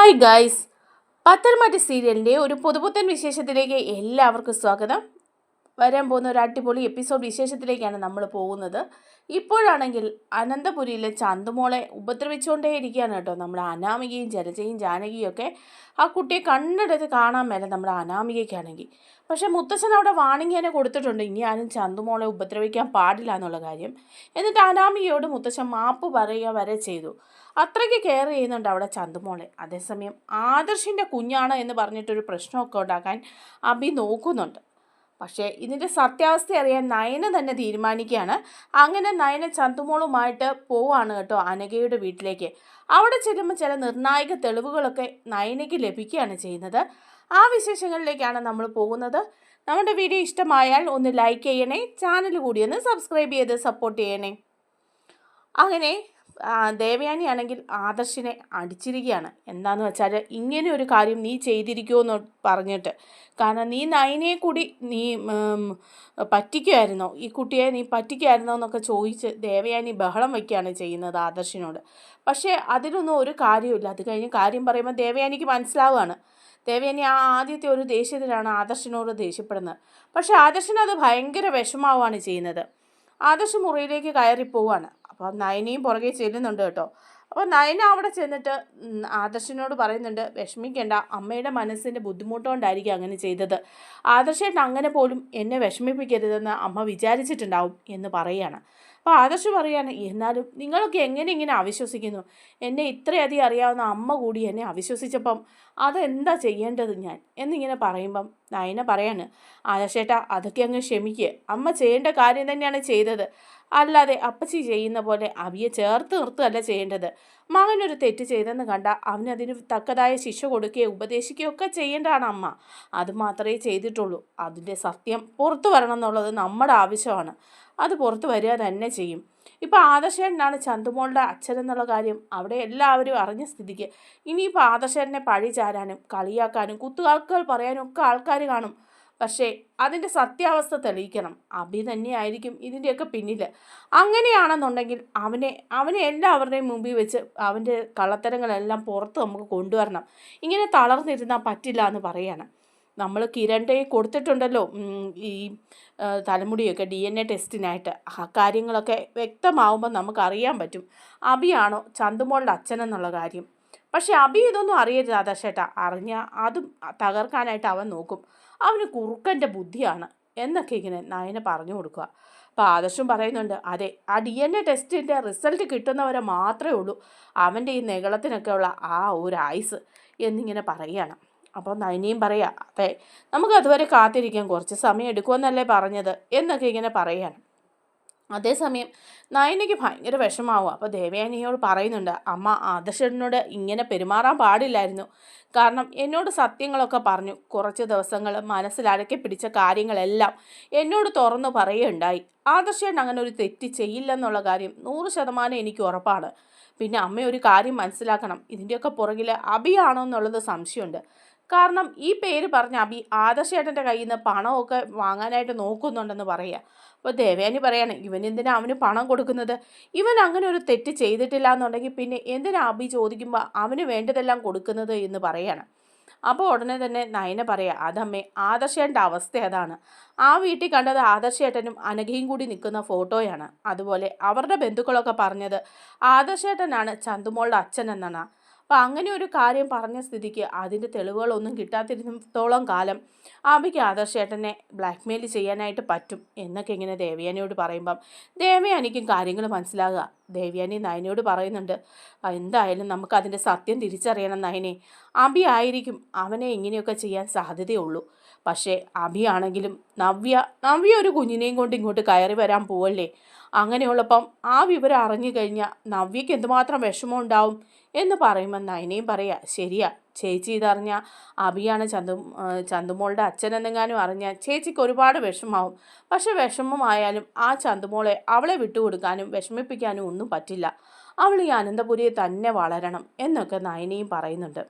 Hi guys, Patharamattu സീരിയലിൻ്റെ ഒരു പുതുപുത്തൻ വിശേഷത്തിലേക്ക് എല്ലാവർക്കും സ്വാഗതം. വരാൻ പോകുന്ന ഒരു അടിപൊളി എപ്പിസോഡ് വിശേഷത്തിലേക്കാണ് നമ്മൾ പോകുന്നത്. ഇപ്പോഴാണെങ്കിൽ അനന്തപുരിയിലെ ചന്തുമോളെ ഉപദ്രവിച്ചുകൊണ്ടേ ഇരിക്കുകയാണ് കേട്ടോ. നമ്മുടെ അനാമികയും ജലജയും ജാനകിയും ഒക്കെ ആ കുട്ടിയെ കണ്ണെടുത്ത് കാണാൻ മേലെ നമ്മുടെ അനാമികയ്ക്കാണെങ്കിൽ. പക്ഷേ മുത്തച്ഛൻ അവിടെ വാണിംഗ് തന്നെ കൊടുത്തിട്ടുണ്ട്, ഇനി ആരും ചന്തുമോളെ ഉപദ്രവിക്കാൻ പാടില്ല എന്നുള്ള കാര്യം. എന്നിട്ട് അനാമികയോട് മുത്തച്ഛൻ മാപ്പ് പറയുക വരെ ചെയ്തു. അത്രയ്ക്ക് കെയർ ചെയ്യുന്നുണ്ട് അവിടെ ചന്തുമോളെ. അതേസമയം ആദർശിൻ്റെ കുഞ്ഞാണ് എന്ന് പറഞ്ഞിട്ടൊരു പ്രശ്നമൊക്കെ ഉണ്ടാക്കാൻ അഭി നോക്കുന്നുണ്ട്. പക്ഷേ ഇതിൻ്റെ സത്യാവസ്ഥ അറിയാൻ നയന തന്നെ തീരുമാനിക്കുകയാണ്. അങ്ങനെ നയന ചന്തുമോളുമായിട്ട് പോവാണ് കേട്ടോ അനഘയുടെ വീട്ടിലേക്ക്. അവിടെ ചെല്ലുമ്പോൾ ചില നിർണായക തെളിവുകളൊക്കെ നയനയ്ക്ക് ലഭിക്കുകയാണ് ചെയ്യുന്നത്. ആ വിശേഷങ്ങളിലേക്കാണ് നമ്മൾ പോകുന്നത്. നമ്മുടെ വീഡിയോ ഇഷ്ടമായാൽ ഒന്ന് ലൈക്ക് ചെയ്യണേ, ചാനൽ കൂടി ഒന്ന് സബ്സ്ക്രൈബ് ചെയ്ത് സപ്പോർട്ട് ചെയ്യണേ. അങ്ങനെ ദേവയാനി ആദർശിനെ അടിച്ചിരിക്കുകയാണ്. എന്താണെന്ന് വെച്ചാൽ ഇങ്ങനെ ഒരു കാര്യം നീ ചെയ്തിരിക്കുമെന്ന് പറഞ്ഞിട്ട്. കാരണം നീ നയനയെ കൂടി നീ പറ്റിക്കുമായിരുന്നോ, ഈ കുട്ടിയെ നീ പറ്റിക്കുമായിരുന്നോ എന്നൊക്കെ ചോദിച്ച് ദേവയാനി ബഹളം വയ്ക്കുകയാണ് ചെയ്യുന്നത് ആദർശിനോട്. പക്ഷേ അതിലൊന്നും ഒരു കാര്യമില്ല. അത് കഴിഞ്ഞ് കാര്യം പറയുമ്പോൾ ദേവയാനിക്ക് മനസ്സിലാവുകയാണ്. ദേവയാനി ആദ്യത്തെ ഒരു ദേഷ്യത്തിലാണ് ആദർശിനോട് ദേഷ്യപ്പെടുന്നത്. പക്ഷേ ആദർശിനത് ഭയങ്കര വിഷമാവുകയാണ് ചെയ്യുന്നത്. ആദർശ് മുറിയിലേക്ക് കയറിപ്പോവാണ്. അപ്പോൾ നയനയും പുറകെ ചെല്ലുന്നുണ്ട് കേട്ടോ. അപ്പോൾ നയന അവിടെ ചെന്നിട്ട് ആദർശിനോട് പറയുന്നുണ്ട്, വിഷമിക്കേണ്ട, അമ്മയുടെ മനസ്സിൻ്റെ ബുദ്ധിമുട്ടുകൊണ്ടായിരിക്കും അങ്ങനെ ചെയ്തത്. ആദർശേട്ടൻ അങ്ങനെ പോലും എന്നെ വിഷമിപ്പിക്കരുതെന്ന് അമ്മ വിചാരിച്ചിട്ടുണ്ടാവും എന്ന് പറയുകയാണ്. അപ്പോൾ ആദർശ് പറയാണ്, എന്നാലും നിങ്ങളൊക്കെ എങ്ങനെ ഇങ്ങനെ അവിശ്വസിക്കുന്നു? എന്നെ ഇത്രയധികം അറിയാവുന്ന അമ്മ കൂടി എന്നെ അവിശ്വസിച്ചപ്പം അതെന്താ ചെയ്യേണ്ടത് ഞാൻ എന്നിങ്ങനെ പറയുമ്പം നയന പറയാണ്, ആദർശേട്ടാ അതൊക്കെ അങ്ങ് ക്ഷമിക്കുക, അമ്മ ചെയ്യേണ്ട കാര്യം തന്നെയാണ് ചെയ്തത്. അല്ലാതെ അപ്പച്ചി ചെയ്യുന്ന പോലെ അവിയെ ചേർത്ത് നിർത്തുകയല്ല ചെയ്യേണ്ടത്. മകനൊരു തെറ്റ് ചെയ്തെന്ന് കണ്ട അവനതിന് തക്കതായ ശിക്ഷ കൊടുക്കുകയോ ഉപദേശിക്കുകയോ ഒക്കെ ചെയ്യേണ്ടതാണ് അമ്മ. അതുമാത്രമേ ചെയ്തിട്ടുള്ളൂ. അതിൻ്റെ സത്യം പുറത്തു വരണം എന്നുള്ളത് നമ്മുടെ ആവശ്യമാണ്. അത് പുറത്തു വരിക തന്നെ ചെയ്യും. ഇപ്പോൾ ആദർശേട്ടനാണ് ചന്തുമോളുടെ അച്ഛനെന്നുള്ള കാര്യം അവിടെ എല്ലാവരും അറിഞ്ഞ സ്ഥിതിക്ക് ഇനിയിപ്പോൾ ആദർശേട്ടനെ പഴി ചാരാനും കളിയാക്കാനും കുത്തുവാക്കുകൾ പറയാനും ഒക്കെ ആൾക്കാർ കാണും. പക്ഷേ അതിൻ്റെ സത്യാവസ്ഥ തെളിയിക്കണം. അഭി തന്നെയായിരിക്കും ഇതിൻ്റെയൊക്കെ പിന്നിൽ. അങ്ങനെയാണെന്നുണ്ടെങ്കിൽ അവനെ എല്ലാവരുടെയും മുമ്പിൽ വെച്ച് അവൻ്റെ കള്ളത്തരങ്ങളെല്ലാം പുറത്ത് നമുക്ക് കൊണ്ടുവരണം. ഇങ്ങനെ തളർന്നിരുന്നാൽ പറ്റില്ല എന്ന് പറയാണ്. നമ്മൾ കിരണ്ടെ കൊടുത്തിട്ടുണ്ടല്ലോ ഈ തലമുടിയൊക്കെ DNA ടെസ്റ്റിനായിട്ട്. ആ കാര്യങ്ങളൊക്കെ വ്യക്തമാവുമ്പോൾ നമുക്കറിയാൻ പറ്റും അഭിയാണോ ചന്തുമോളുടെ അച്ഛനെന്നുള്ള കാര്യം. പക്ഷെ അഭി ഇതൊന്നും അറിയരുത് ആദർശേട്ടാ. അറിഞ്ഞാൽ അതും തകർക്കാനായിട്ട് അവൻ നോക്കും. അവന് കുറുക്കൻ്റെ ബുദ്ധിയാണ് എന്നൊക്കെ ഇങ്ങനെ നയന പറഞ്ഞു കൊടുക്കുക. അപ്പോൾ ആദർശം പറയുന്നുണ്ട്, അതെ, ആ DNA ടെസ്റ്റിൻ്റെ റിസൾട്ട് കിട്ടുന്നവരെ മാത്രമേ ഉള്ളൂ അവൻ്റെ ഈ നെകളത്തിനൊക്കെ ഉള്ള ആ ഒരു ആയുസ് എന്നിങ്ങനെ പറയുകയാണ്. അപ്പോൾ നയനയും പറയാം, അതെ, നമുക്ക് അതുവരെ കാത്തിരിക്കാം, കുറച്ച് സമയം എടുക്കുമെന്നല്ലേ പറഞ്ഞത് എന്നൊക്കെ ഇങ്ങനെ പറയുകയാണ്. അതേസമയം നയനയ്ക്ക് ഭയങ്കര വിഷമാവും. അപ്പോൾ ദേവയാനിയോട് പറയുന്നുണ്ട്, അമ്മ ആദർശനോട് ഇങ്ങനെ പെരുമാറാൻ പാടില്ലായിരുന്നു. കാരണം എന്നോട് സത്യങ്ങളൊക്കെ പറഞ്ഞു. കുറച്ച് ദിവസങ്ങൾ മനസ്സിലടക്കി പിടിച്ച കാര്യങ്ങളെല്ലാം എന്നോട് തുറന്നു പറയുകയുണ്ടായി. ആദർശൻ അങ്ങനെ ഒരു തെറ്റ് ചെയ്യില്ലെന്നുള്ള കാര്യം 100% എനിക്ക് ഉറപ്പാണ്. പിന്നെ അമ്മ ഒരു കാര്യം മനസ്സിലാക്കണം, ഇതിൻ്റെയൊക്കെ പുറകിൽ അഭിയാണോ എന്നുള്ളത് സംശയമുണ്ട്. കാരണം ഈ പേര് പറഞ്ഞ അഭി ആദർശേട്ടൻ്റെ കയ്യിൽ നിന്ന് പണമൊക്കെ വാങ്ങാനായിട്ട് നോക്കുന്നുണ്ടെന്ന് പറയുക. അപ്പോൾ ദേവയാനി പറയാണ്, ഇവനെന്തിനാ അവന് പണം കൊടുക്കുന്നത്? ഇവൻ അങ്ങനെ ഒരു തെറ്റ് ചെയ്തിട്ടില്ല എന്നുണ്ടെങ്കിൽ പിന്നെ എന്തിനാ അഭി ചോദിക്കുമ്പോൾ അവന് വേണ്ടതെല്ലാം കൊടുക്കുന്നത് എന്ന് പറയാണ്. അപ്പോൾ ഉടനെ തന്നെ നയന പറയാം, അതമ്മേ, ആദർശേട്ടൻ്റെ അവസ്ഥ അതാണ്. ആ വീട്ടിൽ കണ്ടത് ആദർശേട്ടനും അനഘയും കൂടി നിൽക്കുന്ന ഫോട്ടോയാണ്. അതുപോലെ അവരുടെ ബന്ധുക്കളൊക്കെ പറഞ്ഞത് ആദർശേട്ടനാണ് ചന്തുമോളുടെ അച്ഛൻ എന്നാണ്. അപ്പോൾ അങ്ങനെ ഒരു കാര്യം പറഞ്ഞ സ്ഥിതിക്ക് അതിൻ്റെ തെളിവുകളൊന്നും കിട്ടാത്തിരുന്നിടത്തോളം കാലം അഭിക്ക് ആദർശേട്ടനെ ബ്ലാക്ക്മെയിൽ ചെയ്യാനായിട്ട് പറ്റും എന്നൊക്കെ ഇങ്ങനെ ദേവയാനിയോട് പറയുമ്പം ദേവയാനിക്കും കാര്യങ്ങൾ മനസ്സിലാകുക. ദേവയാനി നയനയോട് പറയുന്നുണ്ട്, എന്തായാലും നമുക്ക് അതിൻ്റെ സത്യം തിരിച്ചറിയണം നയനെ. അഭി ആയിരിക്കും അവനെ ഇങ്ങനെയൊക്കെ ചെയ്യാൻ സാധ്യതയുള്ളൂ. പക്ഷേ അഭിയാണെങ്കിലും നവ്യ ഒരു കുഞ്ഞിനെയും കൊണ്ട് ഇങ്ങോട്ട് കയറി വരാൻ പോവല്ലേ. അങ്ങനെയുള്ളപ്പം ആ വിവരം അറിഞ്ഞു കഴിഞ്ഞാൽ നവ്യയ്ക്ക് എന്തുമാത്രം വിഷമം ഉണ്ടാവും എന്ന് പറയുമ്പോൾ നയനയും പറയാ, ശരിയാ ചേച്ചി, ഇതറിഞ്ഞാൽ അഭിയാണ് ചന്തുമോളുടെ അച്ഛനെന്നെങ്ങാനും അറിഞ്ഞാൽ ചേച്ചിക്ക് ഒരുപാട് വിഷമാവും. പക്ഷെ വിഷമമായാലും ആ ചന്തുമോളെ അവളെ വിട്ടുകൊടുക്കാനും വിഷമിപ്പിക്കാനും ഒന്നും പറ്റില്ല. അവൾ ഈ അനന്തപുരിയെ തന്നെ വളരണം എന്നൊക്കെ നയനയും പറയുന്നുണ്ട്.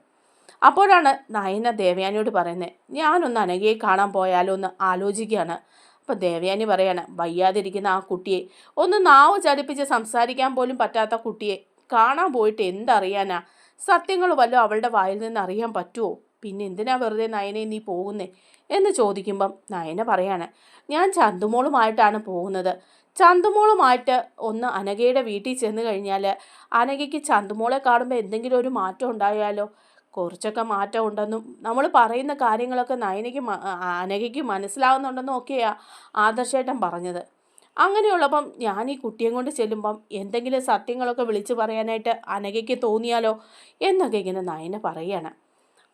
അപ്പോഴാണ് നയന ദേവയാനിയോട് പറയുന്നത്, ഞാനൊന്ന് അനഘയെ കാണാൻ പോയാലോ എന്ന് ആലോചിക്കുകയാണ്. അപ്പോൾ ദേവയാനി പറയാണ്, വയ്യാതിരിക്കുന്ന ആ കുട്ടിയെ, ഒന്ന് നാവ് ചലിപ്പിച്ച് സംസാരിക്കാൻ പോലും പറ്റാത്ത കുട്ടിയെ കാണാൻ പോയിട്ട് എന്തറിയാനാ? സത്യങ്ങൾ വല്ലതും അവളുടെ വായിൽ നിന്ന് അറിയാൻ പറ്റുമോ? പിന്നെ എന്തിനാ വെറുതെ നയനെ നീ പോകുന്നേ എന്ന് ചോദിക്കുമ്പം നയന പറയാണ്, ഞാൻ ചന്തുമോളുമായിട്ടാണ് പോകുന്നത്. ചന്തുമോളുമായിട്ട് ഒന്ന് അനഘയുടെ വീട്ടിൽ ചെന്ന് കഴിഞ്ഞാൽ അനഘയ്ക്ക് ചന്തുമോളെ കാണുമ്പോൾ എന്തെങ്കിലും ഒരു മാറ്റം ഉണ്ടായാലോ? കുറച്ചൊക്കെ മാറ്റം ഉണ്ടെന്നും നമ്മൾ പറയുന്ന കാര്യങ്ങളൊക്കെ അനഘയ്ക്ക് മനസ്സിലാവുന്നുണ്ടെന്നും ഒക്കെയാണ് ആദർശേട്ടൻ പറഞ്ഞത്. അങ്ങനെയുള്ളപ്പം ഞാൻ ഈ കുട്ടിയെ കൊണ്ട് ചെല്ലുമ്പം എന്തെങ്കിലും സത്യങ്ങളൊക്കെ വിളിച്ചു പറയാനായിട്ട് അനഘയ്ക്ക് തോന്നിയാലോ എന്നൊക്കെ ഇങ്ങനെ നയന പറയാണ്.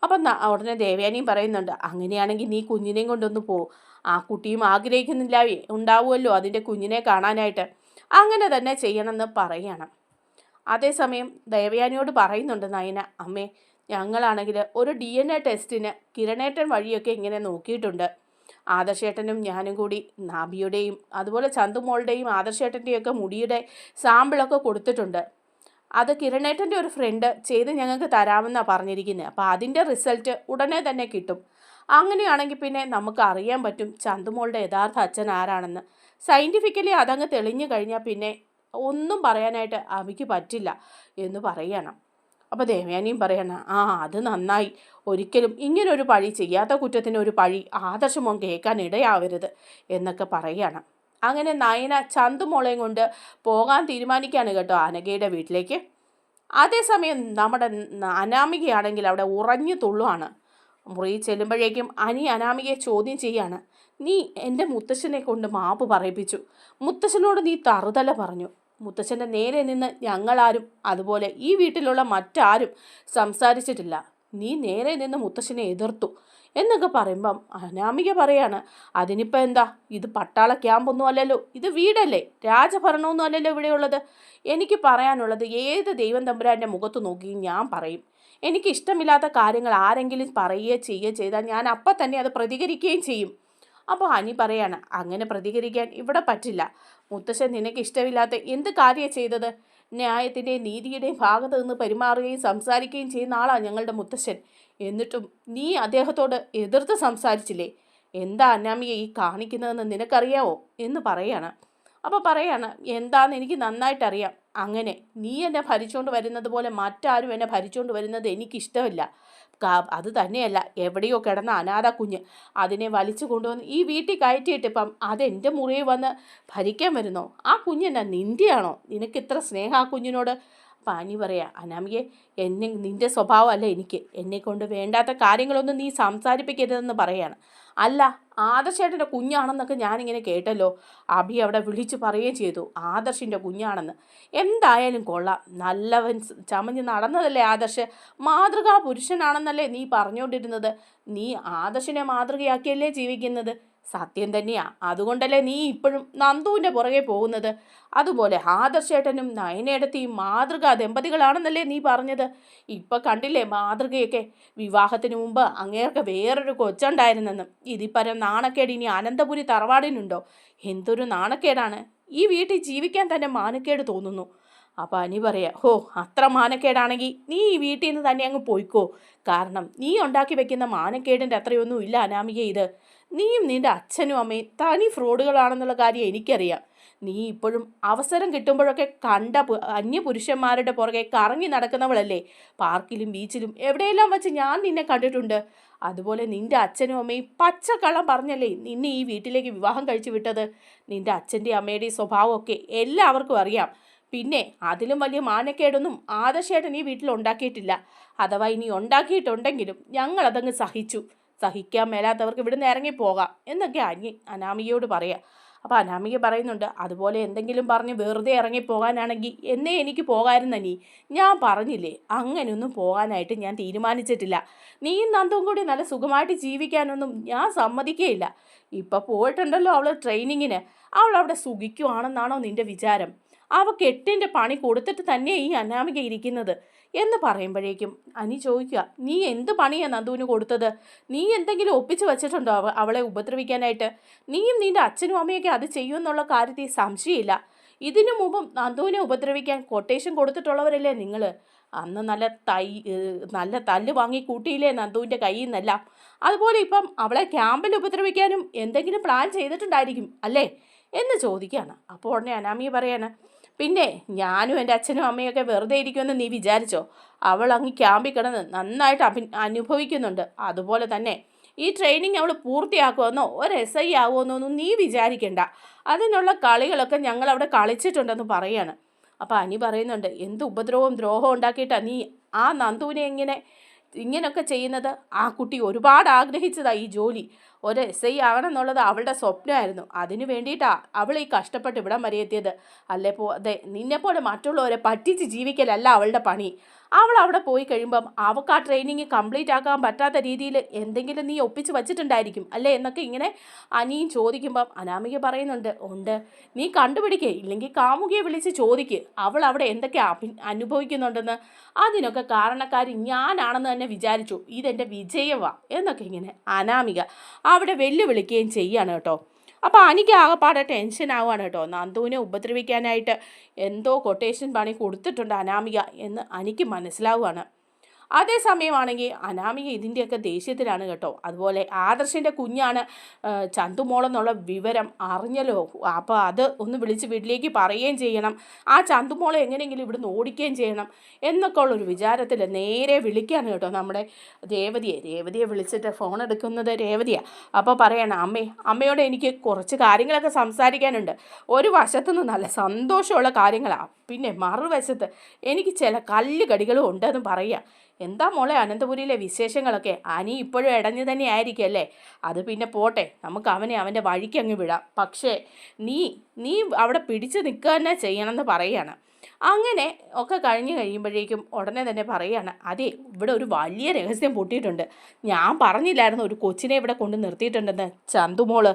അപ്പം ഉടനെ ദേവയാനിയും പറയുന്നുണ്ട്, അങ്ങനെയാണെങ്കിൽ നീ കുഞ്ഞിനെയും കൊണ്ടൊന്ന് പോ. ആ കുട്ടിയും ആഗ്രഹിക്കുന്നില്ല ഉണ്ടാവുമല്ലോ അതിൻ്റെ കുഞ്ഞിനെ കാണാനായിട്ട്. അങ്ങനെ തന്നെ ചെയ്യണമെന്ന് പറയണം. അതേസമയം ദേവയാനിയോട് പറയുന്നുണ്ട് നയന, അമ്മേ ഞങ്ങളാണെങ്കിൽ ഒരു DNA ടെസ്റ്റിന് കിരണേട്ടൻ വഴിയൊക്കെ ഇങ്ങനെ നോക്കിയിട്ടുണ്ട്. ആദർശേട്ടനും ഞാനും കൂടി നാഭിയുടെയും അതുപോലെ ചന്തുമോളുടെയും ആദർശേട്ടൻ്റെയൊക്കെ മുടിയുടെ സാമ്പിളൊക്കെ കൊടുത്തിട്ടുണ്ട്. അത് കിരണേട്ടൻ്റെ ഒരു ഫ്രണ്ട് ചെയ്ത് ഞങ്ങൾക്ക് തരാമെന്നാണ് പറഞ്ഞിരിക്കുന്നത്. അപ്പോൾ അതിൻ്റെ റിസൾട്ട് ഉടനെ തന്നെ കിട്ടും. അങ്ങനെയാണെങ്കിൽ പിന്നെ നമുക്ക് അറിയാൻ പറ്റും ചന്തുമോളുടെ യഥാർത്ഥ അച്ഛൻ ആരാണെന്ന്. സയൻറ്റിഫിക്കലി അതങ്ങ് തെളിഞ്ഞു കഴിഞ്ഞാൽ പിന്നെ ഒന്നും പറയാനായിട്ട് അവിക്ക് പറ്റില്ല എന്ന് പറയണം. അപ്പോൾ ദേവയാനിയും പറയണം, അത് നന്നായി. ഒരിക്കലും ഇങ്ങനൊരു പഴി ചെയ്യാത്ത കുറ്റത്തിന് ഒരു പഴി ആദർശമോൻ കേൾക്കാൻ ഇടയാവരുത് എന്നൊക്കെ പറയണം. അങ്ങനെ നയന ചന്തുമോളെയും കൊണ്ട് പോകാൻ തീരുമാനിക്കുകയാണ് കേട്ടോ അനഘയുടെ വീട്ടിലേക്ക്. അതേസമയം നമ്മുടെ അനാമികയാണെങ്കിൽ അവിടെ ഉറഞ്ഞു തുള്ളുവാണ്. മുറി ചെല്ലുമ്പോഴേക്കും അനാമികയെ ചോദ്യം ചെയ്യാണ്. നീ എൻ്റെ മുത്തശ്ശനെ കൊണ്ട് മാപ്പ് പറയിപ്പിച്ചു, മുത്തശ്ശനോട് നീ തറുതല പറഞ്ഞു, മുത്തശ്ശൻ്റെ നേരെ നിന്ന് ഞങ്ങളാരും അതുപോലെ ഈ വീട്ടിലുള്ള മറ്റാരും സംസാരിച്ചിട്ടില്ല, നീ നേരെ നിന്ന് മുത്തശ്ശനെ എതിർത്തു എന്നൊക്കെ പറയുമ്പം അനാമിക പറയാണ്, അതിനിപ്പോൾ എന്താ, ഇത് പട്ടാള ക്യാമ്പൊന്നും അല്ലല്ലോ, ഇത് വീടല്ലേ, രാജഭരണമൊന്നും അല്ലല്ലോ ഇവിടെയുള്ളത്. എനിക്ക് പറയാനുള്ളത് ഏത് ദൈവം തമ്പുരാൻ്റെ മുഖത്ത് നോക്കിയും ഞാൻ പറയും. എനിക്കിഷ്ടമില്ലാത്ത കാര്യങ്ങൾ ആരെങ്കിലും പറയുകയോ ചെയ്യുകയോ ചെയ്താൽ ഞാൻ അപ്പം തന്നെ അത് പ്രതികരിക്കുകയും ചെയ്യും. അപ്പോൾ അനി പറയാണ്, അങ്ങനെ പ്രതികരിക്കാൻ ഇവിടെ പറ്റില്ല. മുത്തശ്ശൻ നിനക്ക് ഇഷ്ടമില്ലാത്ത എന്ത് കാര്യമാണ് ചെയ്തത്? ന്യായത്തിൻ്റെയും നീതിയുടെയും ഭാഗത്ത് നിന്ന് പെരുമാറുകയും സംസാരിക്കുകയും ചെയ്യുന്ന ആളാണ് ഞങ്ങളുടെ മുത്തശ്ശൻ. എന്നിട്ടും നീ അദ്ദേഹത്തോട് എതിർത്ത് സംസാരിച്ചില്ലേ? എന്താ അന്നാമിയെ ഈ കാണിക്കുന്നതെന്ന് നിനക്കറിയാവോ എന്ന് പറയാണ്. അപ്പോൾ പറയാണ്, എന്താണെന്ന് എനിക്ക് നന്നായിട്ടറിയാം. അങ്ങനെ നീ എന്നെ ഭരിച്ചുകൊണ്ട് വരുന്നത് പോലെ മറ്റാരും എന്നെ ഭരിച്ചുകൊണ്ട് വരുന്നത് എനിക്കിഷ്ടമില്ല. അത് തന്നെയല്ല, എവിടെയോ കിടന്ന അനാഥ കുഞ്ഞ് അതിനെ വലിച്ചു കൊണ്ടുവന്ന് ഈ വീട്ടിൽ കയറ്റിയിട്ടിപ്പം അതെൻ്റെ മുറിയിൽ വന്ന് ഭരിക്കാൻ വരുന്നോ? ആ കുഞ്ഞെന്നാ നിൻ്റെയാണോ? നിനക്ക് ഇത്ര സ്നേഹം ആ കുഞ്ഞിനോട്? അപ്പം അനി പറയാ, അനാമികയെ നിൻ്റെ സ്വഭാവമല്ല എനിക്ക്, എന്നെക്കൊണ്ട് വേണ്ടാത്ത കാര്യങ്ങളൊന്നും നീ സംസാരിപ്പിക്കരുതെന്ന് പറയാണ്. അല്ല, ആദർശേട്ടൻ്റെ കുഞ്ഞാണെന്നൊക്കെ ഞാനിങ്ങനെ കേട്ടല്ലോ. അഭി അവിടെ വിളിച്ചു പറയുകയും ചെയ്തു ആദർശിൻ്റെ കുഞ്ഞാണെന്ന്. എന്തായാലും കൊള്ളാം, നല്ലവൻ ചമഞ്ഞ് നടന്നതല്ലേ ആദർശ്, മാതൃകാ പുരുഷനാണെന്നല്ലേ നീ പറഞ്ഞുകൊണ്ടിരുന്നത്. നീ ആദർശിനെ മാതൃകയാക്കിയല്ലേ ജീവിക്കുന്നത്. സത്യം തന്നെയാ, അതുകൊണ്ടല്ലേ നീ ഇപ്പോഴും നന്ദുവിൻ്റെ പുറകെ പോകുന്നത്. അതുപോലെ ആദർശേട്ടനും നയനേടത്തെയും മാതൃകാ ദമ്പതികളാണെന്നല്ലേ നീ പറഞ്ഞത്. ഇപ്പം കണ്ടില്ലേ മാതൃകയൊക്കെ. വിവാഹത്തിന് മുമ്പ് അങ്ങേർക്ക് വേറൊരു കൊച്ചുണ്ടായിരുന്നെന്നും. ഇതിപ്പരം നാണക്കേട് ഇനി അനന്തപുരി തറവാടിനുണ്ടോ? എന്തൊരു നാണക്കേടാണ്. ഈ വീട്ടിൽ ജീവിക്കാൻ തന്നെ മാനക്കേട് തോന്നുന്നു. അപ്പം അനി പറയാ, അത്ര മാനക്കേടാണെങ്കിൽ നീ ഈ വീട്ടിൽ നിന്ന് തന്നെ അങ്ങ് പോയിക്കോ. കാരണം നീ ഉണ്ടാക്കി വെക്കുന്ന മാനക്കേടിൻ്റെ അത്രയൊന്നും ഇല്ല അനാമിക ഇത്. നീയും നിൻ്റെ അച്ഛനും അമ്മയും തനി ഫ്രോഡുകളാണെന്നുള്ള കാര്യം എനിക്കറിയാം. നീ ഇപ്പോഴും അവസരം കിട്ടുമ്പോഴൊക്കെ അന്യപുരുഷന്മാരുടെ പുറകെ കറങ്ങി നടക്കുന്നവളല്ലേ. പാർക്കിലും ബീച്ചിലും എവിടെയെല്ലാം വെച്ച് ഞാൻ നിന്നെ കണ്ടിട്ടുണ്ട്. അതുപോലെ നിൻ്റെ അച്ഛനും അമ്മയും പച്ചക്കള്ളം പറഞ്ഞല്ലേ നിന്നെ ഈ വീട്ടിലേക്ക് വിവാഹം കഴിച്ചു വിട്ടത്. നിൻ്റെ അച്ഛൻ്റെയും അമ്മയുടെയും സ്വഭാവമൊക്കെ എല്ലാവർക്കും അറിയാം. പിന്നെ അതിലും വലിയ മാനക്കേടൊന്നും ആദർശേട്ടൻ ഈ വീട്ടിൽ ഉണ്ടാക്കിയിട്ടില്ല. അഥവാ ഇനി ഉണ്ടാക്കിയിട്ടുണ്ടെങ്കിലും ഞങ്ങളതങ്ങ് സഹിച്ചു. സഹിക്കാൻ മേലാത്തവർക്ക് ഇവിടുന്ന് ഇറങ്ങിപ്പോകാം എന്നൊക്കെ അനാമികയോട് പറയാം. അപ്പോൾ അനാമിക പറയുന്നുണ്ട്, അതുപോലെ എന്തെങ്കിലും പറഞ്ഞ് വെറുതെ ഇറങ്ങിപ്പോകാനാണെങ്കിൽ എന്നേ എനിക്ക് പോകാമായിരുന്നു നീ. ഞാൻ പറഞ്ഞില്ലേ, അങ്ങനെയൊന്നും പോകാനായിട്ട് ഞാൻ തീരുമാനിച്ചിട്ടില്ല. നീയും നന്ദും കൂടി നല്ല സുഖമായിട്ട് ജീവിക്കാനൊന്നും ഞാൻ സമ്മതിക്കുകയില്ല. ഇപ്പം പോയിട്ടുണ്ടല്ലോ അവൾ ട്രെയിനിങ്ങിന്, അവൾ അവിടെ സുഖിക്കുവാണെന്നാണോ നിൻ്റെ വിചാരം? അവൾക്ക് 8ൻ്റെ പണി കൊടുത്തിട്ട് തന്നെ ഈ അനാമിക ഇരിക്കുന്നത് എന്ന് പറയുമ്പോഴേക്കും അനി ചോദിക്കുക, നീ എന്ത് പണിയാണ് നന്ദുവിന് കൊടുത്തത്? നീ എന്തെങ്കിലും ഒപ്പിച്ച് വെച്ചിട്ടുണ്ടോ അവളെ ഉപദ്രവിക്കാനായിട്ട്? നീയും നിൻ്റെ അച്ഛനും അമ്മയൊക്കെ അത് ചെയ്യുമെന്നുള്ള കാര്യത്തിൽ സംശയമില്ല. ഇതിനു മുമ്പും നന്ദുവിനെ ഉപദ്രവിക്കാൻ കൊട്ടേഷൻ കൊടുത്തിട്ടുള്ളവരല്ലേ നിങ്ങൾ? അന്ന് നല്ല തല്ല് വാങ്ങി കൂട്ടിയില്ലേ നന്ദുവിൻ്റെ കയ്യിൽ നിന്നെല്ലാം. അതുപോലെ ഇപ്പം അവളെ ക്യാമ്പിൽ ഉപദ്രവിക്കാനും എന്തെങ്കിലും പ്ലാൻ ചെയ്തിട്ടുണ്ടായിരിക്കും അല്ലേ എന്ന് ചോദിക്കുകയാണ്. അപ്പോൾ ഉടനെ അനാമിക പറയാണ്, പിന്നെ ഞാനും എൻ്റെ അച്ഛനും അമ്മയൊക്കെ വെറുതെ ഇരിക്കുമെന്ന് നീ വിചാരിച്ചോ? അവൾ അങ്ങ് ക്യാമ്പിൽ കിടന്ന് നന്നായിട്ട് അനുഭവിക്കുന്നുണ്ട്. അതുപോലെ തന്നെ ഈ ട്രെയിനിങ് അവൾ പൂർത്തിയാക്കുമെന്നോ ഒരു SI ആകുമെന്നോ ഒന്നും നീ വിചാരിക്കണ്ട. അതിനുള്ള കളികളൊക്കെ ഞങ്ങൾ അവിടെ കളിച്ചിട്ടുണ്ടെന്ന് പറയാണ്. അപ്പം അനി പറയുന്നുണ്ട്, എന്ത് ഉപദ്രവവും ദ്രോഹവും ഉണ്ടാക്കിയിട്ടാണ് നീ ആ നന്ദുവിനെ ഇങ്ങനെയൊക്കെ ചെയ്യുന്നത്? ആ കുട്ടി ഒരുപാട് ആഗ്രഹിച്ചതാണ് ഈ ജോലി. ഒരു SI ആകണം എന്നുള്ളത് അവളുടെ സ്വപ്നമായിരുന്നു. അതിന് വേണ്ടിയിട്ടാണ് അവൾ ഈ കഷ്ടപ്പെട്ട് ഇവിടം വരെ എത്തിയത്. അതെ, നിന്നെപ്പോലെ മറ്റുള്ളവരെ പറ്റിച്ച് ജീവിക്കലല്ല അവളുടെ പണി. അവൾ അവിടെ പോയി കഴിയുമ്പം അവൾക്ക് ആ ട്രെയിനിങ് കംപ്ലീറ്റ് ആക്കാൻ പറ്റാത്ത രീതിയിൽ എന്തെങ്കിലും നീ ഒപ്പിച്ച് വച്ചിട്ടുണ്ടായിരിക്കും അല്ലേ എന്നൊക്കെ ഇങ്ങനെ അനിയും ചോദിക്കുമ്പം അനാമിക പറയുന്നുണ്ട്, ഉണ്ട്, നീ കണ്ടുപിടിക്കേ, ഇല്ലെങ്കിൽ കാമുകിയെ വിളിച്ച് ചോദിക്ക് അവൾ അവിടെ എന്തൊക്കെ അനുഭവിക്കുന്നുണ്ടെന്ന്. അതിനൊക്കെ കാരണക്കാരി ഞാനാണെന്ന് തന്നെ വിചാരിച്ചു. ഇതെൻ്റെ വിജയവാ എന്നൊക്കെ ഇങ്ങനെ അനാമിക അവിടെ വെല്ലുവിളിക്കുകയും ചെയ്യാണ് കേട്ടോ. അപ്പോൾ എനിക്ക് ആകെപ്പാടെ ടെൻഷൻ ആവുകയാണ് കേട്ടോ. നന്ദുവിനെ ഉപദ്രവിക്കാനായിട്ട് എന്തോ കൊട്ടേഷൻ പണി കൊടുത്തിട്ടുണ്ട് അനാമിക എന്ന് എനിക്ക് മനസ്സിലാവുകയാണ്. അതേസമയമാണെങ്കിൽ അനാമിക ഇതിൻ്റെയൊക്കെ ദേഷ്യത്തിലാണ് കേട്ടോ. അതുപോലെ ആദർശിൻ്റെ കുഞ്ഞാണ് ചന്തുമോളെന്നുള്ള വിവരം അറിഞ്ഞല്ലോ. അപ്പോൾ അത് ഒന്ന് വിളിച്ച് വീട്ടിലേക്ക് പറയുകയും ചെയ്യണം. ആ ചന്തുമോളെ എങ്ങനെയെങ്കിലും ഇവിടുന്ന് ഓടിക്കുകയും ചെയ്യണം എന്നൊക്കെ ഉള്ളൊരു വിചാരത്തിൽ നേരെ വിളിക്കുകയാണ് കേട്ടോ നമ്മുടെ രേവതിയെ വിളിച്ചിട്ട് ഫോൺ എടുക്കുന്നത് രേവതിയാണ്. അപ്പോൾ പറയണം, അമ്മയോട് എനിക്ക് കുറച്ച് കാര്യങ്ങളൊക്കെ സംസാരിക്കാനുണ്ട്. ഒരു വശത്തുനിന്ന് നല്ല സന്തോഷമുള്ള കാര്യങ്ങളാണ്, പിന്നെ മറുവശത്ത് എനിക്ക് ചില കല്ലുകടികളും ഉണ്ടെന്ന് പറയുക. എന്താ മോളെ അനന്തപുരിയിലെ വിശേഷങ്ങളൊക്കെ? അനി ഇപ്പോഴും ഇടഞ്ഞു തന്നെ ആയിരിക്കല്ലേ? അത് പിന്നെ പോട്ടെ, നമുക്ക് അവൻ്റെ വഴിക്ക് അങ്ങ് വിടാം. പക്ഷേ നീ അവിടെ പിടിച്ചു നിൽക്കുക തന്നെ ചെയ്യണമെന്ന് പറയുകയാണ്. അങ്ങനെ ഒക്കെ കഴിയുമ്പോഴേക്കും ഉടനെ തന്നെ പറയുകയാണ്, അതെ, ഇവിടെ ഒരു വലിയ രഹസ്യം പൊട്ടിയിട്ടുണ്ട്. ഞാൻ പറഞ്ഞില്ലായിരുന്നു ഒരു കൊച്ചിനെ ഇവിടെ കൊണ്ട് നിർത്തിയിട്ടുണ്ടെന്ന്. ചന്തുമോള്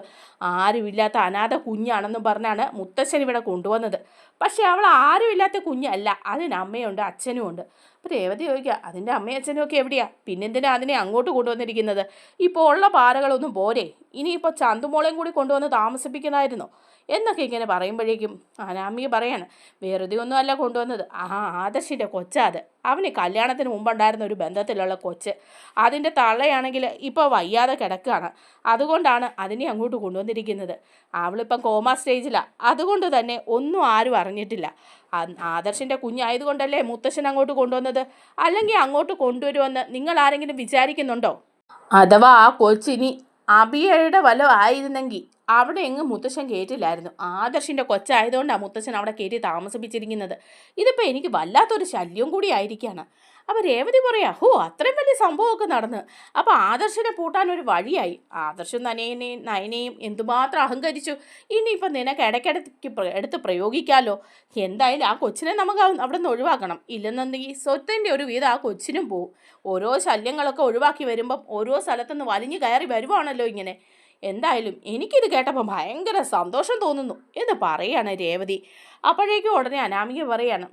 ആരുമില്ലാത്ത അനാഥ കുഞ്ഞാണെന്നും പറഞ്ഞാണ് മുത്തശ്ശൻ ഇവിടെ കൊണ്ടുവന്നത്. പക്ഷേ അവൾ ആരുമില്ലാത്ത കുഞ്ഞല്ല, അതിന് അമ്മയുണ്ട്, അച്ഛനും ഉണ്ട്. അപ്പോൾ രേവതി ചോദിക്കുക, അതിൻ്റെ അമ്മയും അച്ഛനും ഒക്കെ എവിടെയാ? പിന്നെന്തിനാ അതിനെ അങ്ങോട്ട് കൊണ്ടുവന്നിരിക്കുന്നത്? ഇപ്പോൾ ഉള്ള പാറകളൊന്നും പോരെ? ഇനിയിപ്പോൾ ചന്തുമോളെയും കൂടി കൊണ്ടുവന്ന് താമസിപ്പിക്കണമായിരുന്നോ എന്നൊക്കെ ഇങ്ങനെ പറയുമ്പോഴേക്കും അനാമിക പറയാണ്, വെറുതെ ഒന്നും അല്ല കൊണ്ടുവന്നത്. ആദർശിൻ്റെ കൊച്ചാത്. അവന് കല്യാണത്തിന് മുമ്പുണ്ടായിരുന്ന ഒരു ബന്ധത്തിലുള്ള കൊച്ച്. അതിൻ്റെ തള്ളയാണെങ്കിൽ ഇപ്പോൾ വയ്യാതെ കിടക്കുകയാണ്. അതുകൊണ്ടാണ് അതിനെ അങ്ങോട്ട് കൊണ്ടുവന്നിരിക്കുന്നത്. അവളിപ്പം കോമ സ്റ്റേജിലാണ്. അതുകൊണ്ട് തന്നെ ഒന്നും ആരും അറിഞ്ഞിട്ടില്ല. ആദർശിൻ്റെ കുഞ്ഞായതുകൊണ്ടല്ലേ മുത്തശ്ശൻ അങ്ങോട്ട് കൊണ്ടുവന്നത്. അല്ലെങ്കിൽ അങ്ങോട്ട് കൊണ്ടുവരുമെന്ന് നിങ്ങൾ ആരെങ്കിലും വിചാരിക്കുന്നുണ്ടോ? അഥവാ ആ കൊച്ചിനി അബിയയുടെ വല്ലതും ആയിരുന്നെങ്കിൽ അവിടെ എങ്ങും മുത്തശ്ശൻ കയറ്റില്ലായിരുന്നു. ആദർശിൻ്റെ കൊച്ചായതുകൊണ്ടാണ് മുത്തശ്ശൻ അവിടെ കയറ്റി താമസിപ്പിച്ചിരിക്കുന്നത്. ഇതിപ്പോൾ എനിക്ക് വല്ലാത്തൊരു ശല്യം കൂടി ആയിരിക്കുകയാണ്. അപ്പോൾ രേവതി പറയാ, അത്രയും വലിയ സംഭവമൊക്കെ നടന്ന്. അപ്പോൾ ആദർശിനെ പൂട്ടാനൊരു വഴിയായി. ആദർശും നയനയും എന്തുമാത്രം അഹങ്കരിച്ചു. ഇനിയിപ്പോൾ നിനക്ക് ഇടയ്ക്കിടയ്ക്ക് എടുത്ത് പ്രയോഗിക്കാമല്ലോ. എന്തായാലും ആ കൊച്ചിനെ നമുക്ക് അവിടെ നിന്ന് ഒഴിവാക്കണം. ഇല്ലെന്നുണ്ടെങ്കിൽ സ്വത്തിൻ്റെ ഒരു വീതം ആ കൊച്ചിനും പോവും. ഓരോ ശല്യങ്ങളൊക്കെ ഒഴിവാക്കി വരുമ്പം ഓരോ സ്ഥലത്തുനിന്ന് വലിഞ്ഞു കയറി വരുവാണല്ലോ ഇങ്ങനെ. എന്തായാലും എനിക്കിത് കേട്ടപ്പോൾ ഭയങ്കര സന്തോഷം തോന്നുന്നു എന്ന് പറയാണ് രേവതി. അപ്പോഴേക്കും ഉടനെ അനാമിക പറയാണ്,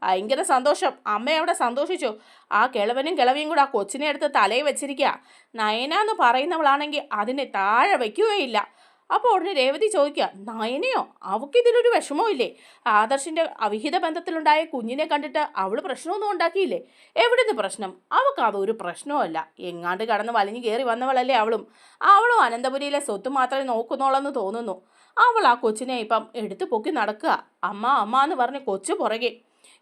ഭയങ്കര സന്തോഷം. അമ്മ അവിടെ സന്തോഷിച്ചോ? ആ കിളവനും കിളവിയും കൂടെ ആ കൊച്ചിനെ എടുത്ത് തലയിൽ വെച്ചിരിക്കുക. നയന എന്ന് പറയുന്നവളാണെങ്കിൽ അതിനെ താഴെ വയ്ക്കുകയില്ല. അപ്പോൾ ഉടനെ രേവതി ചോദിക്കുക, നയനയോ? അവൾക്കിതിലൊരു വിഷമവും ഇല്ലേ? ആദർശിൻ്റെ അവിഹിത ബന്ധത്തിലുണ്ടായ കുഞ്ഞിനെ കണ്ടിട്ട് അവൾ പ്രശ്നമൊന്നും ഉണ്ടാക്കിയില്ലേ? എവിടുന്ന് പ്രശ്നം? അവൾക്ക് അതൊരു പ്രശ്നവുമല്ല. എങ്ങാണ്ട് കടന്ന് വലിഞ്ഞു കയറി വന്നവളല്ലേ അവളും അനന്തപുരിയിലെ സ്വത്ത് മാത്രമേ നോക്കുന്നുള്ളെന്ന് തോന്നുന്നു. അവൾ ആ കൊച്ചിനെ ഇപ്പം എടുത്തു പൊക്കി നടക്കുക. അമ്മ എന്ന് പറഞ്ഞ് കൊച്ചു പുറകെ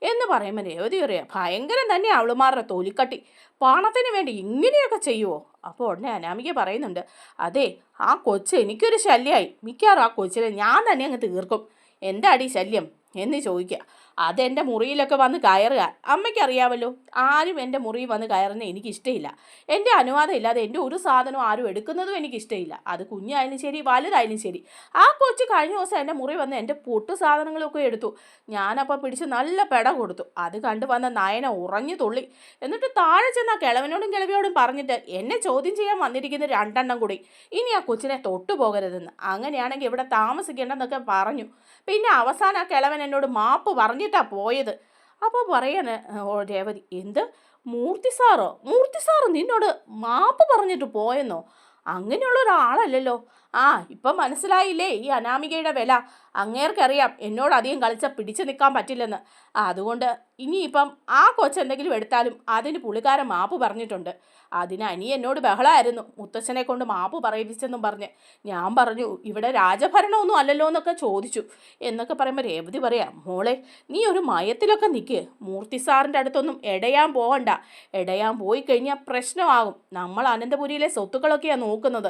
എന്ന് പറയുമ്പോൾ രേവതി പറയാം, ഭയങ്കരം തന്നെ അവളുമാരുടെ തൊലിക്കട്ടി. പണത്തിന് വേണ്ടി ഇങ്ങനെയൊക്കെ ചെയ്യുമോ? അപ്പോൾ ഉടനെ അനാമിക പറയുന്നുണ്ട്, അതെ, ആ കൊച്ച് എനിക്കൊരു ശല്യമായി. മിക്കവാറും ആ കൊച്ചിനെ ഞാൻ തന്നെ അങ്ങ് തീർക്കും. എന്താടി ശല്യം എന്ന് ചോദിക്കുക. അതെൻ്റെ മുറിയിലൊക്കെ വന്ന് കയറുക. അമ്മയ്ക്കറിയാമല്ലോ, ആരും എൻ്റെ മുറിയിൽ വന്ന് കയറുന്നത് എനിക്കിഷ്ടമില്ല. എൻ്റെ അനുവാദം ഇല്ലാതെ എൻ്റെ ഒരു സാധനവും ആരും എടുക്കുന്നതും എനിക്കിഷ്ടമില്ല. അത് കുഞ്ഞായാലും ശരി വലുതായാലും ശരി. ആ കൊച്ചു കഴിഞ്ഞ ദിവസം എൻ്റെ മുറി വന്ന് എൻ്റെ പൊട്ടു സാധനങ്ങളൊക്കെ എടുത്തു. ഞാനപ്പോൾ പിടിച്ച് നല്ല പെട കൊടുത്തു. അത് കണ്ടു വന്ന നയന ഉറഞ്ഞു തുള്ളി. എന്നിട്ട് താഴെ ചെന്ന് ആ കിളവനോടും കിളവിയോടും പറഞ്ഞിട്ട് എന്നെ ചോദ്യം ചെയ്യാൻ വന്നിരിക്കുന്ന 2 എണ്ണം കൂടി ഇനി ആ കൊച്ചിനെ തൊട്ടു പോകരുതെന്ന്. അങ്ങനെയാണെങ്കിൽ ഇവിടെ താമസിക്കേണ്ടെന്നൊക്കെ പറഞ്ഞു. പിന്നെ അവസാനം ആ കിളവൻ എന്നോട് മാപ്പ് പറഞ്ഞിട്ടാണ് പോയത്. അപ്പോൾ പറയാണ് രേവതി, എന്ത് മൂർത്തി സാറ് നിന്നോട് മാപ്പ് പറഞ്ഞിട്ട് പോയെന്നോ? അങ്ങനെയുള്ള ഒരാളല്ലല്ലോ. ഇപ്പം മനസ്സിലായില്ലേ ഈ അനാമികയുടെ വില? അങ്ങേർക്കറിയാം എന്നോട് അധികം കളിച്ചാൽ പിടിച്ചു നിൽക്കാൻ പറ്റില്ലെന്ന്. അതുകൊണ്ട് ഇനിയിപ്പം ആ കൊച്ചെന്തെങ്കിലും എടുത്താലും അതിന് പുള്ളിക്കാരൻ മാപ്പ് പറഞ്ഞിട്ടുണ്ട്. അതിന് അനി എന്നോട് ബഹളമായിരുന്നു, മുത്തച്ഛനെ കൊണ്ട് മാപ്പ് പറയിപ്പിച്ചെന്നും പറഞ്ഞ്. ഞാൻ പറഞ്ഞു ഇവിടെ രാജഭരണമൊന്നും അല്ലല്ലോ എന്നൊക്കെ ചോദിച്ചു. എന്നൊക്കെ പറയുമ്പോൾ രേവതി പറയാം, മോളെ നീ ഒരു മയത്തിലൊക്കെ നിൽക്ക്. മൂർത്തി സാറിൻ്റെ അടുത്തൊന്നും ഇടയാൻ പോകണ്ട. ഇടയാൻ പോയി കഴിഞ്ഞാൽ പ്രശ്നമാകും. നമ്മൾ അനന്തപുരിയിലെ സ്വത്തുക്കളൊക്കെയാണ് നോക്കുന്നത്.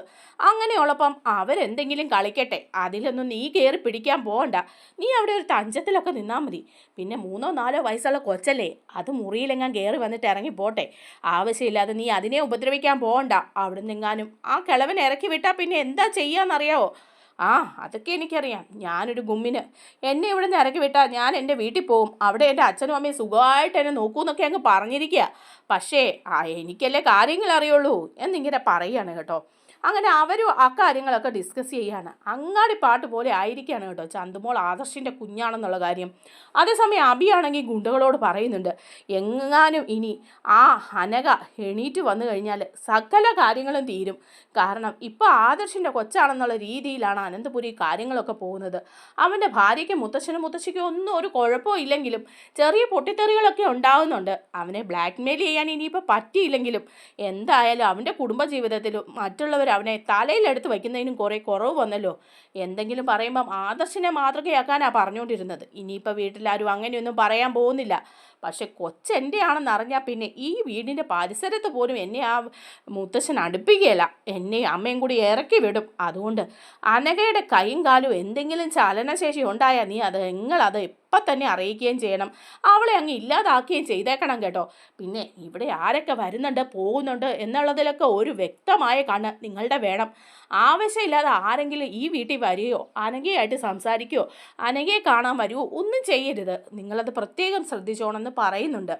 അങ്ങനെയുള്ളപ്പം അവരെന്തെങ്കിലും കളിക്കട്ടെ, അതിലൊന്നും നീ കയറി പിടിക്കാൻ പോകണ്ട. നീ അവിടെ ഒരു തഞ്ചത്തിലൊക്കെ നിന്നാൽ മതി. പിന്നെ 3-4 വയസ്സുള്ള കൊച്ചല്ലേ, അത് മുറിയിലെങ്ങാൻ കയറി വന്നിട്ട് ഇറങ്ങി പോട്ടെ. ആവശ്യമില്ലാതെ നീ അതിനെ ഉപദ്രവിക്കാൻ പോകണ്ട. അവിടെ നിന്നെങ്ങാനും ആ കിളവൻ ഇറക്കി വിട്ടാൽ പിന്നെ എന്താ ചെയ്യാന്നറിയാവോ? അതൊക്കെ എനിക്കറിയാം. ഞാനൊരു ഗുമ്മിന് എന്നെ ഇവിടെ നിന്ന് ഇറക്കി വിട്ടാൽ ഞാൻ എൻ്റെ വീട്ടിൽ പോകും. അവിടെ എൻ്റെ അച്ഛനും അമ്മയും സുഖമായിട്ട് എന്നെ നോക്കൂന്നൊക്കെ അങ്ങ് പറഞ്ഞിരിക്കുക. പക്ഷേ എനിക്കല്ലേ കാര്യങ്ങൾ അറിയുള്ളൂ എന്നിങ്ങനെ പറയുകയാണ് കേട്ടോ. അങ്ങനെ അവരും അക്കാര്യങ്ങളൊക്കെ ഡിസ്കസ് ചെയ്യാണ്. അങ്ങാടി പാട്ട് പോലെ ആയിരിക്കുകയാണ് കേട്ടോ ചന്തുമോൾ ആദർശിൻ്റെ കുഞ്ഞാണെന്നുള്ള കാര്യം. അതേസമയം അബിയാണെങ്കിൽ ഗുണ്ടകളോട് പറയുന്നുണ്ട്, എങ്ങാനും ഇനി ആ അനഘ എണീറ്റ് വന്നു കഴിഞ്ഞാൽ സകല കാര്യങ്ങളും തീരും. കാരണം ഇപ്പോൾ ആദർശിൻ്റെ കൊച്ചാണെന്നുള്ള രീതിയിലാണ് അനന്തപുരി കാര്യങ്ങളൊക്കെ പോകുന്നത്. അവൻ്റെ ഭാര്യയ്ക്കും മുത്തശ്ശിക്കും ഒന്നും ഒരു കുഴപ്പവും ഇല്ലെങ്കിലും ചെറിയ പൊട്ടിത്തെറികളൊക്കെ ഉണ്ടാകുന്നുണ്ട്. അവനെ ബ്ലാക്ക് മെയിൽ ചെയ്യാൻ ഇനിയിപ്പോൾ പറ്റിയില്ലെങ്കിലും എന്തായാലും അവൻ്റെ കുടുംബജീവിതത്തിലും മറ്റുള്ളവർ അവനെ തലയിലെടുത്ത് വയ്ക്കുന്നതിനും കുറേ കുറവ് വന്നല്ലോ. എന്തെങ്കിലും പറയുമ്പം ആദർശിനെ മാതൃകയാക്കാനാണ് പറഞ്ഞുകൊണ്ടിരുന്നത്. ഇനിയിപ്പോൾ വീട്ടിലാരും അങ്ങനെയൊന്നും പറയാൻ പോകുന്നില്ല. പക്ഷെ കൊച്ചെൻ്റെ ആണെന്ന് അറിഞ്ഞാൽ പിന്നെ ഈ വീടിൻ്റെ പരിസരത്ത് പോലും എന്നെ ആ മുത്തശ്ശൻ അടുപ്പിക്കുകയില്ല. എന്നെ അമ്മയും കൂടി ഇറക്കി വിടും. അതുകൊണ്ട് അനഘയുടെ കൈയും കാലും എന്തെങ്കിലും ചലനശേഷി ഉണ്ടായാൽ നീ നിങ്ങളത് ഇപ്പം തന്നെ അറിയിക്കുകയും ചെയ്യണം. അവളെ അങ്ങ് ഇല്ലാതാക്കുകയും ചെയ്തേക്കണം കേട്ടോ. പിന്നെ ഇവിടെ ആരൊക്കെ വരുന്നുണ്ട് പോകുന്നുണ്ട് എന്നുള്ളതിലൊക്കെ ഒരു വ്യക്തമായ കണ്ണ് നിങ്ങളുടെ വേണം. ആവശ്യമില്ലാതെ ആരെങ്കിലും ഈ വീട്ടിൽ വരികയോ അനഘയായിട്ട് സംസാരിക്കുകയോ അനഘയെ കാണാൻ വരുമോ ഒന്നും ചെയ്യരുത്. നിങ്ങളത് പ്രത്യേകം ശ്രദ്ധിച്ചോണമെന്ന് പറയുന്നുണ്ട്.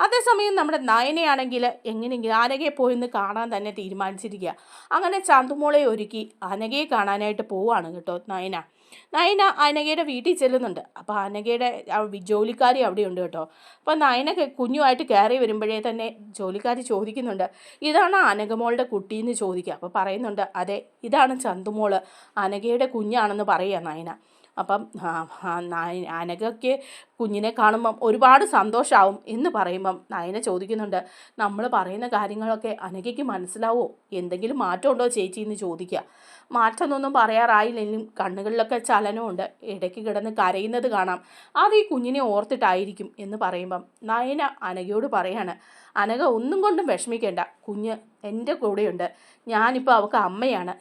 അതേസമയം നമ്മുടെ നയനയാണെങ്കിൽ എങ്ങനെയെങ്കിലും അനഘയെ പോയിന്ന് കാണാൻ തന്നെ തീരുമാനിച്ചിരിക്കുക. അങ്ങനെ ചന്തുമോളെ ഒരുക്കി അനഘയെ കാണാനായിട്ട് പോവുകയാണ് കേട്ടോ നയന അനഘയുടെ വീട്ടിൽ ചെല്ലുന്നുണ്ട്. അപ്പോൾ അനഘയുടെ ജോലിക്കാരി അവിടെയുണ്ട് കേട്ടോ. അപ്പോൾ നയന കുഞ്ഞുമായിട്ട് കയറി വരുമ്പോഴേ തന്നെ ജോലിക്കാരി ചോദിക്കുന്നുണ്ട്, ഇതാണ് അനഘമോളുടെ കുട്ടിയെന്ന് ചോദിക്കുക. അപ്പോൾ പറയുന്നുണ്ട്, അതെ ഇതാണ് ചന്തുമോള്, അനഘയുടെ കുഞ്ഞാണെന്ന് പറയുക നയന. അപ്പം അനഘയ്ക്ക് കുഞ്ഞിനെ കാണുമ്പം ഒരുപാട് സന്തോഷമാവും എന്ന് പറയുമ്പം നയന ചോദിക്കുന്നുണ്ട്, നമ്മൾ പറയുന്ന കാര്യങ്ങളൊക്കെ അനഘയ്ക്ക് മനസ്സിലാവോ? എന്തെങ്കിലും മാറ്റമുണ്ടോ ചേച്ചി എന്ന് ചോദിക്കുക. മാറ്റമൊന്നും പറയാറായില്ലെങ്കിലും കണ്ണുകളിലൊക്കെ ചലനമുണ്ട്. ഇടയ്ക്ക് കിടന്ന് കരയുന്നത് കാണാം. അത് ഈ കുഞ്ഞിനെ ഓർത്തിട്ടായിരിക്കും എന്ന് പറയുമ്പം നയന അനഘയോട് പറയാണ്, അനഘ ഒന്നും കൊണ്ടും വിഷമിക്കേണ്ട, കുഞ്ഞ് എൻ്റെ കൂടെയുണ്ട്. ഞാനിപ്പോൾ അവൾക്ക് അമ്മയാണ്.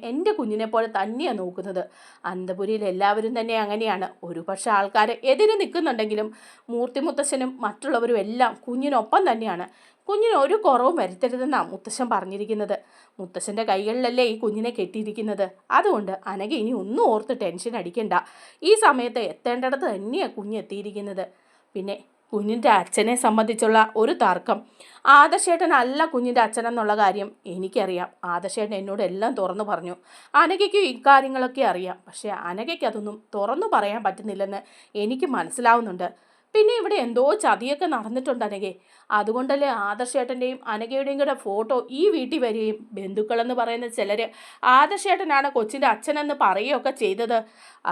എൻ്റെ കുഞ്ഞിനെ പോലെ തന്നെയാണ് നോക്കുന്നത്. അനന്തപുരിയിൽ എല്ലാവരും തന്നെ അങ്ങനെയാണ്. ഒരു പക്ഷേ ആൾക്കാർ എതിര് നിൽക്കുന്നുണ്ടെങ്കിലും മൂർത്തി മുത്തശ്ശനും മറ്റുള്ളവരും എല്ലാം കുഞ്ഞിനൊപ്പം തന്നെയാണ്. കുഞ്ഞിന് ഒരു കുറവും വരുത്തരുതെന്നാണ് മുത്തശ്ശൻ പറഞ്ഞിരിക്കുന്നത്. മുത്തശ്ശൻ്റെ കൈകളിലല്ലേ ഈ കുഞ്ഞിനെ കെട്ടിയിരിക്കുന്നത്. അതുകൊണ്ട് അനഘ ഇനി ഒന്നും ഓർത്ത് ടെൻഷൻ അടിക്കണ്ട. ഈ സമയത്ത് എത്തേണ്ടിടത്ത് തന്നെയാണ് കുഞ്ഞ് എത്തിയിരിക്കുന്നത്. പിന്നെ കുഞ്ഞിൻ്റെ അച്ഛനെ സംബന്ധിച്ചുള്ള ഒരു തർക്കം, ആദർശേട്ടനല്ല കുഞ്ഞിൻ്റെ അച്ഛനെന്നുള്ള കാര്യം എനിക്കറിയാം. ആദർശേട്ടൻ എന്നോട് എല്ലാം തുറന്നു പറഞ്ഞു. അനഘയ്ക്കും ഇക്കാര്യങ്ങളൊക്കെ അറിയാം. പക്ഷേ അനഘയ്ക്ക് അതൊന്നും തുറന്നു പറയാൻ പറ്റുന്നില്ലെന്ന് എനിക്ക് മനസ്സിലാവുന്നുണ്ട്. പിന്നെ ഇവിടെ എന്തോ ചതിയൊക്കെ നടന്നിട്ടുണ്ട് അനഘയെ. അതുകൊണ്ടല്ലേ ആദർശേട്ടൻ്റെയും അനഘയുടെയും കൂടെ ഫോട്ടോ ഈ വീട്ടിൽ വരികയും ബന്ധുക്കളെന്ന് പറയുന്ന ചിലർ ആദർശേട്ടനാണ് കൊച്ചിൻ്റെ അച്ഛനെന്ന് പറയുകയൊക്കെ ചെയ്തത്.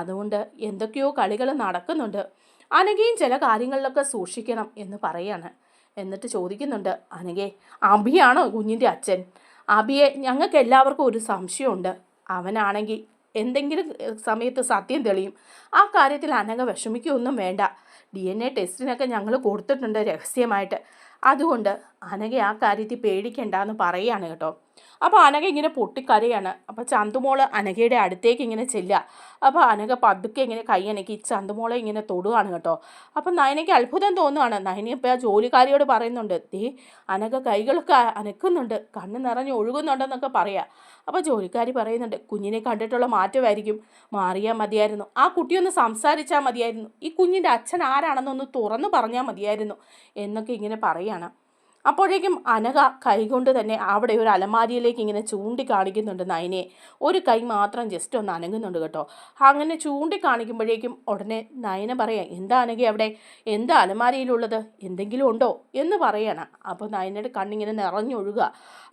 അതുകൊണ്ട് എന്തൊക്കെയോ കളികൾ നടക്കുന്നുണ്ട്. അനഘയും ചില കാര്യങ്ങളിലൊക്കെ സൂക്ഷിക്കണം എന്ന് പറയാണ്. എന്നിട്ട് ചോദിക്കുന്നുണ്ട്, അനഘേ അഭിയാണോ കുഞ്ഞിൻ്റെ അച്ഛൻ? അഭിയെ ഞങ്ങൾക്ക് എല്ലാവർക്കും ഒരു സംശയമുണ്ട്. അവനാണെങ്കിൽ എന്തെങ്കിലും സമയത്ത് സത്യം തെളിയും. ആ കാര്യത്തിൽ അനഘ വിഷമിക്കുകയൊന്നും വേണ്ട. DNA ടെസ്റ്റിനൊക്കെ ഞങ്ങൾ കൊടുത്തിട്ടുണ്ട് രഹസ്യമായിട്ട്. അതുകൊണ്ട് അനഘ ആ കാര്യത്തിൽ പേടിക്കണ്ടെന്ന് പറയുകയാണ് കേട്ടോ. അപ്പോൾ അനഘ ഇങ്ങനെ പൊട്ടിക്കരയാണ്. അപ്പോൾ ചന്തുമോള് അനഘയുടെ അടുത്തേക്ക് ഇങ്ങനെ ചെല്ലുക. അപ്പോൾ അനഘ പതുക്കെ ഇങ്ങനെ കൈയനക്കി ചന്തുമോളെ ഇങ്ങനെ തൊടുകയാണ് കേട്ടോ. അപ്പം നയനയ്ക്ക് അത്ഭുതം തോന്നുകയാണ്. നയന ഇപ്പോൾ ആ ജോലിക്കാരിയോട് പറയുന്നുണ്ട്, അനഘ കൈകളൊക്കെ അനക്കുന്നുണ്ട്, കണ്ണ് നിറഞ്ഞ് ഒഴുകുന്നുണ്ടെന്നൊക്കെ പറയാം. അപ്പോൾ ജോലിക്കാരി പറയുന്നുണ്ട്, കുഞ്ഞിനെ കണ്ടിട്ടുള്ള മാറ്റമായിരിക്കും, മാറിയാൽ മതിയായിരുന്നു. ആ കുട്ടിയൊന്ന് സംസാരിച്ചാൽ മതിയായിരുന്നു. ഈ കുഞ്ഞിൻ്റെ അച്ഛൻ ആരാണെന്നൊന്ന് തുറന്നു പറഞ്ഞാൽ മതിയായിരുന്നു എന്നൊക്കെ ഇങ്ങനെ പറയുകയാണ്. അപ്പോഴേക്കും അനഘ കൈകൊണ്ട് തന്നെ അവിടെ ഒരു അലമാരിയിലേക്ക് ഇങ്ങനെ ചൂണ്ടിക്കാണിക്കുന്നുണ്ട് നയനയെ. ഒരു കൈ മാത്രം ജസ്റ്റ് ഒന്ന് അനങ്ങുന്നുണ്ട് കേട്ടോ. അങ്ങനെ ചൂണ്ടിക്കാണിക്കുമ്പോഴേക്കും ഉടനെ നയന പറയാം, എന്താ അനഘ അവിടെ, എന്താ അലമാരിയിലുള്ളത്, എന്തെങ്കിലും ഉണ്ടോ എന്ന് പറയണം. അപ്പോൾ നയനയുടെ കണ്ണിങ്ങനെ നിറഞ്ഞൊഴുകുക.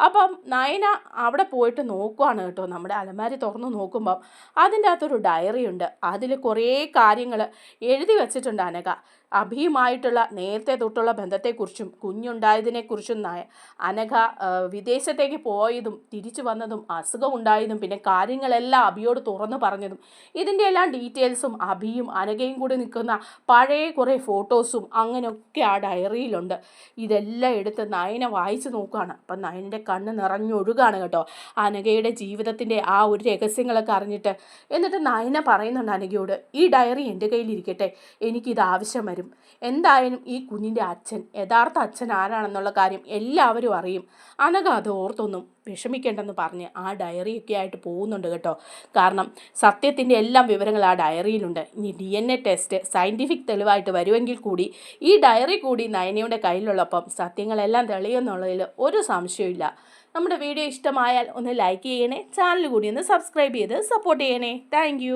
അപ്പം നയന അവിടെ പോയിട്ട് നോക്കുവാണ് കേട്ടോ. നമ്മുടെ അലമാരി തുറന്ന് നോക്കുമ്പം അതിൻ്റെ അകത്തൊരു ഡയറി ഉണ്ട്. അതിൽ കുറേ കാര്യങ്ങൾ എഴുതി വച്ചിട്ടുണ്ട് അനഘ. അഭിയുമായിട്ടുള്ള നേരത്തെ തൊട്ടുള്ള ബന്ധത്തെക്കുറിച്ചും കുഞ്ഞുണ്ടായതിനെക്കുറിച്ചും അനഘ വിദേശത്തേക്ക് പോയതും തിരിച്ചു വന്നതും അസുഖമുണ്ടായതും പിന്നെ കാര്യങ്ങളെല്ലാം അഭിയോട് തുറന്നു പറഞ്ഞതും ഇതിൻ്റെ എല്ലാം ഡീറ്റെയിൽസും അഭിയും അനഘയും കൂടി നിൽക്കുന്ന പഴയ കുറേ ഫോട്ടോസും അങ്ങനെയൊക്കെ ആ ഡയറിയിലുണ്ട്. ഇതെല്ലാം എടുത്ത് നയന വായിച്ചു നോക്കുകയാണ്. അപ്പം നയനൻ്റെ കണ്ണ് നിറഞ്ഞൊഴുകാണ് കേട്ടോ, അനഘയുടെ ജീവിതത്തിൻ്റെ ആ ഒരു രഹസ്യങ്ങളൊക്കെ അറിഞ്ഞിട്ട്. എന്നിട്ട് നയന പറയുന്നുണ്ട് അനഘയോട്, ഈ ഡയറി എൻ്റെ കയ്യിലിരിക്കട്ടെ, എനിക്കിത് ആവശ്യം വരും. എന്തായാലും ഈ കുഞ്ഞിൻ്റെ അച്ഛൻ, യഥാർത്ഥ അച്ഛൻ ആരാണെന്നുള്ള കാര്യം എല്ലാവരും അറിയും. അനഘ അത് ഓർത്തൊന്നും വിഷമിക്കേണ്ടെന്ന് പറഞ്ഞ് ആ ഡയറിയൊക്കെ ആയിട്ട് പോകുന്നുണ്ട് കേട്ടോ. കാരണം സത്യത്തിൻ്റെ എല്ലാം വിവരങ്ങൾ ആ ഡയറിയിലുണ്ട്. ഇനി DNA ടെസ്റ്റ് സയൻറ്റിഫിക് തെളിവായിട്ട് വരുമെങ്കിൽ കൂടി ഈ ഡയറി കൂടി നയനയുടെ കയ്യിലുള്ളപ്പം സത്യങ്ങളെല്ലാം തെളിയുമെന്നുള്ളതിൽ ഒരു സംശയമില്ല. നമ്മുടെ വീഡിയോ ഇഷ്ടമായാൽ ഒന്ന് ലൈക്ക് ചെയ്യണേ, ചാനൽ കൂടി ഒന്ന് സബ്സ്ക്രൈബ് ചെയ്ത് സപ്പോർട്ട് ചെയ്യണേ. താങ്ക്